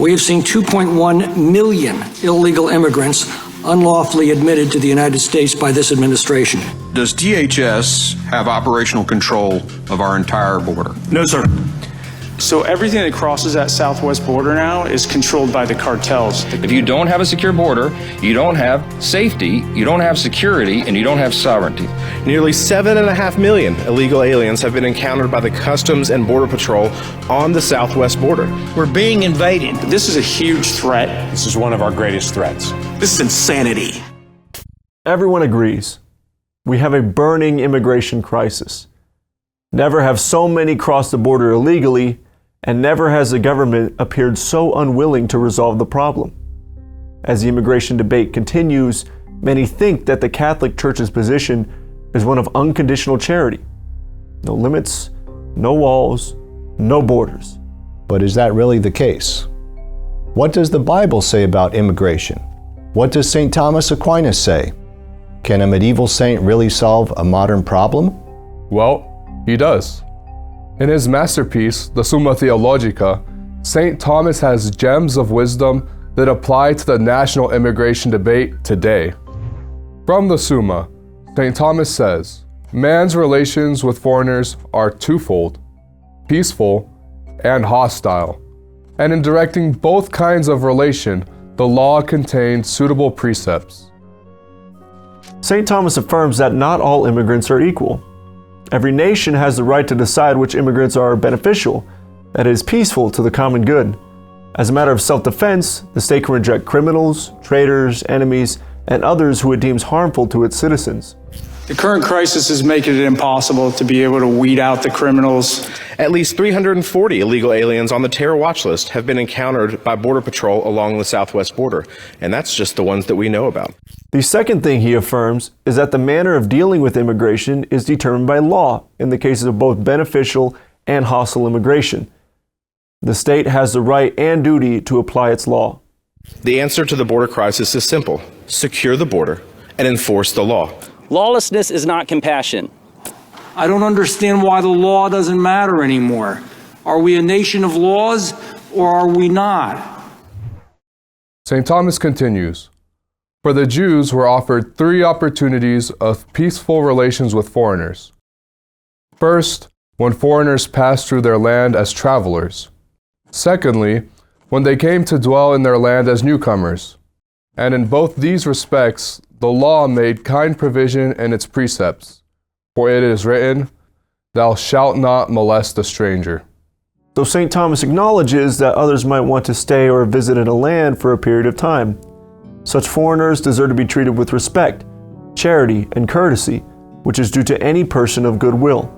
We have seen 2.1 million illegal immigrants unlawfully admitted to the United States by this administration. Does DHS have operational control of our entire border? No, sir. So everything that crosses that southwest border now is controlled by the cartels. If you don't have a secure border, you don't have safety, you don't have security, and you don't have sovereignty. Nearly 7.5 million illegal aliens have been encountered by the Customs and Border Patrol on the southwest border. We're being invaded. This is a huge threat. This is one of our greatest threats. This is insanity. Everyone agrees. We have a burning immigration crisis. Never have so many crossed the border illegally, and never has the government appeared so unwilling to resolve the problem. As the immigration debate continues, many think that the Catholic Church's position is one of unconditional charity. No limits, no walls, no borders. But is that really the case? What does the Bible say about immigration? What does Saint Thomas Aquinas say? Can a medieval saint really solve a modern problem? Well, he does. In his masterpiece, the Summa Theologica, Saint Thomas has gems of wisdom that apply to the national immigration debate today. From the Summa, Saint Thomas says, man's relations with foreigners are twofold, peaceful and hostile. And in directing both kinds of relation, the law contains suitable precepts. Saint Thomas affirms that not all immigrants are equal. Every nation has the right to decide which immigrants are beneficial, that is, peaceful to the common good. As a matter of self-defense, the state can reject criminals, traitors, enemies, and others who it deems harmful to its citizens. The current crisis is making it impossible to be able to weed out the criminals. At least 340 illegal aliens on the terror watch list have been encountered by Border Patrol along the southwest border, and that's just the ones that we know about. The second thing he affirms is that the manner of dealing with immigration is determined by law in the cases of both beneficial and hostile immigration. The state has the right and duty to apply its law. The answer to the border crisis is simple: secure the border and enforce the law. Lawlessness is not compassion. I don't understand why the law doesn't matter anymore. Are we a nation of laws or are we not? St. Thomas continues, for the Jews were offered 3 opportunities of peaceful relations with foreigners. First, when foreigners passed through their land as travelers. Secondly, when they came to dwell in their land as newcomers. And in both these respects, the law made kind provision in its precepts. For it is written, thou shalt not molest a stranger. So St. Thomas acknowledges that others might want to stay or visit in a land for a period of time. Such foreigners deserve to be treated with respect, charity, and courtesy, which is due to any person of good will.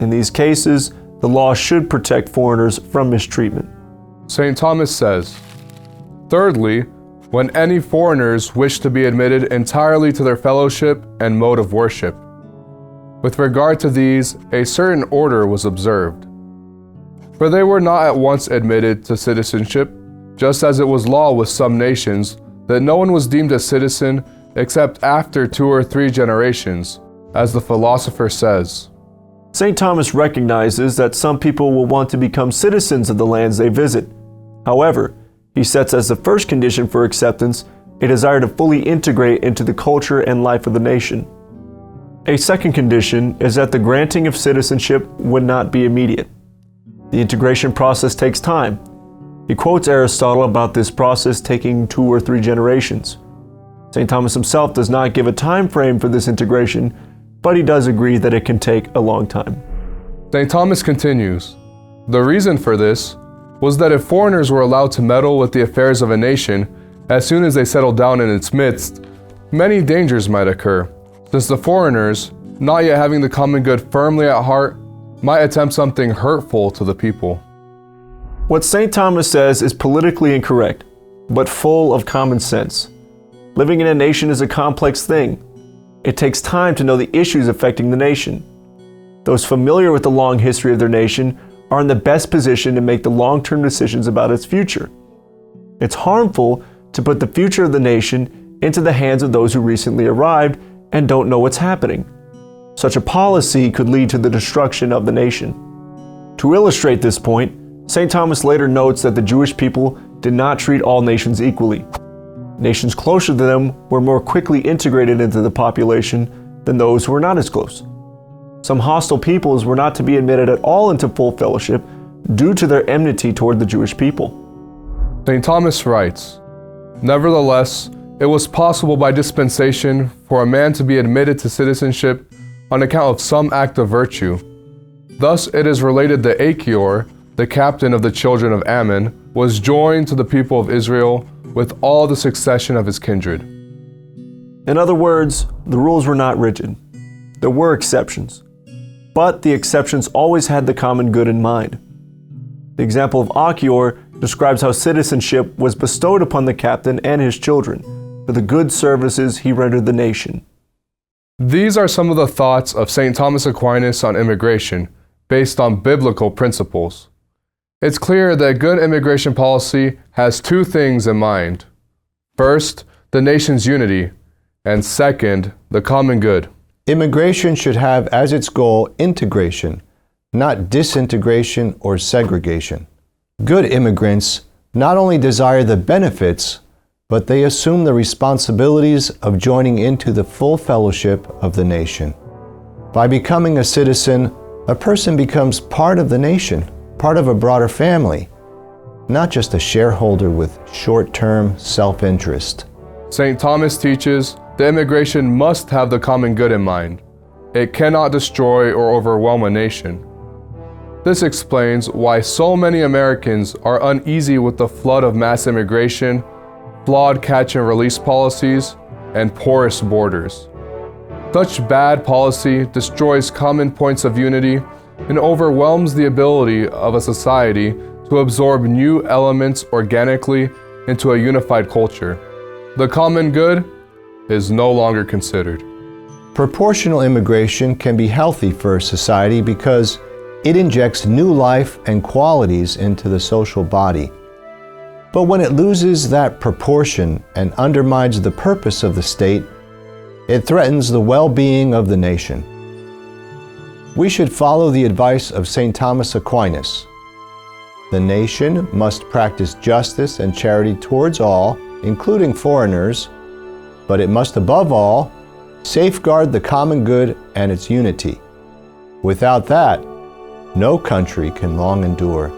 In these cases, the law should protect foreigners from mistreatment. St. Thomas says, thirdly, when any foreigners wish to be admitted entirely to their fellowship and mode of worship. With regard to these, a certain order was observed. For they were not at once admitted to citizenship, just as it was law with some nations that no one was deemed a citizen except after 2 or 3 generations, as the philosopher says. St. Thomas recognizes that some people will want to become citizens of the lands they visit. However, he sets as the first condition for acceptance a desire to fully integrate into the culture and life of the nation. A second condition is that the granting of citizenship would not be immediate. The integration process takes time. He quotes Aristotle about this process taking 2 or 3 generations. St. Thomas himself does not give a time frame for this integration, but he does agree that it can take a long time. St. Thomas continues, the reason for this was that if foreigners were allowed to meddle with the affairs of a nation, as soon as they settled down in its midst, many dangers might occur, since the foreigners, not yet having the common good firmly at heart, might attempt something hurtful to the people. What St. Thomas says is politically incorrect, but full of common sense. Living in a nation is a complex thing. It takes time to know the issues affecting the nation. Those familiar with the long history of their nation are in the best position to make the long-term decisions about its future. It's harmful to put the future of the nation into the hands of those who recently arrived and don't know what's happening. Such a policy could lead to the destruction of the nation. To illustrate this point, St. Thomas later notes that the Jewish people did not treat all nations equally. Nations closer to them were more quickly integrated into the population than those who were not as close. Some hostile peoples were not to be admitted at all into full fellowship due to their enmity toward the Jewish people. St. Thomas writes, "Nevertheless, it was possible by dispensation for a man to be admitted to citizenship on account of some act of virtue. Thus it is related that Achior, the captain of the children of Ammon, was joined to the people of Israel with all the succession of his kindred." In other words, the rules were not rigid. There were exceptions, but the exceptions always had the common good in mind. The example of Achior describes how citizenship was bestowed upon the captain and his children for the good services he rendered the nation. These are some of the thoughts of St. Thomas Aquinas on immigration, based on biblical principles. It's clear that good immigration policy has two things in mind. First, the nation's unity, and second, the common good. Immigration should have as its goal integration, not disintegration or segregation. Good immigrants not only desire the benefits, but they assume the responsibilities of joining into the full fellowship of the nation. By becoming a citizen, a person becomes part of the nation, part of a broader family, not just a shareholder with short-term self-interest. St. Thomas teaches that immigration must have the common good in mind. It cannot destroy or overwhelm a nation. This explains why so many Americans are uneasy with the flood of mass immigration, flawed catch and release policies, and porous borders. Such bad policy destroys common points of unity and overwhelms the ability of a society to absorb new elements organically into a unified culture. The common good is no longer considered. Proportional immigration can be healthy for a society because it injects new life and qualities into the social body. But when it loses that proportion and undermines the purpose of the state, it threatens the well-being of the nation. We should follow the advice of Saint Thomas Aquinas. The nation must practice justice and charity towards all, including foreigners, but it must above all safeguard the common good and its unity. Without that, no country can long endure.